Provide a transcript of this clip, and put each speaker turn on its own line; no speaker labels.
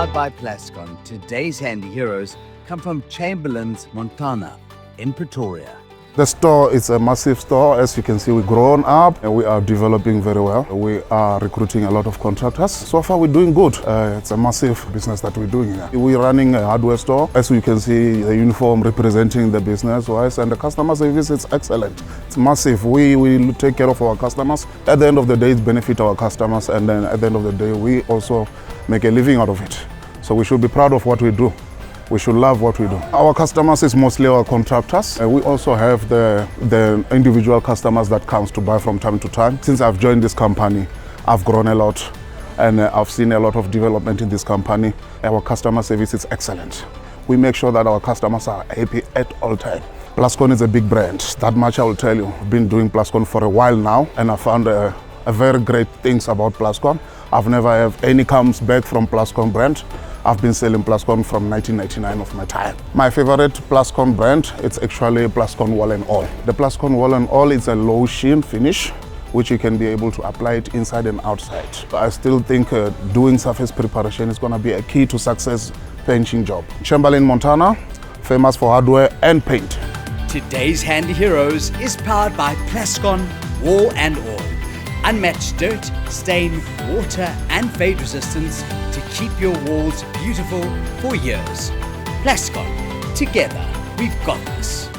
Powered by Plascon, today's handy heroes come from Chamberlains Montana in Pretoria.
The store is a massive store. As you can see, we've grown up and we are developing very well. We are recruiting a lot of contractors. So far, we're doing good. It's a massive business that we're doing here. We're running a hardware store. As you can see, the uniform representing the business-wise, and the customer service is excellent. It's massive. We will take care of our customers. At the end of the day, it benefits our customers, and then at the end of the day, we also make a living out of it. So we should be proud of what we do. We should love what we do. Our customers is mostly our contractors. We also have the individual customers that comes to buy from time to time. Since I've joined this company, I've grown a lot and I've seen a lot of development in this company. Our customer service is excellent. We make sure that our customers are happy at all times. Plascon is a big brand. That much I will tell you. I've been doing Plascon for a while now and I found a very great things about Plascon. I've never had any comes back from Plascon brand. I've been selling Plascon from 1999 of my time. My favorite Plascon brand, it's actually Plascon Wall and All. The Plascon Wall and All is a low sheen finish, which you can be able to apply it inside and outside. I still think doing surface preparation is gonna be a key to success painting job. Chamberlain Montana, famous for hardware and paint.
Today's handy heroes is powered by Plascon Wall and All. Unmatched dirt, stain, water and fade resistance to keep your walls beautiful for years. Plascon, together we've got this.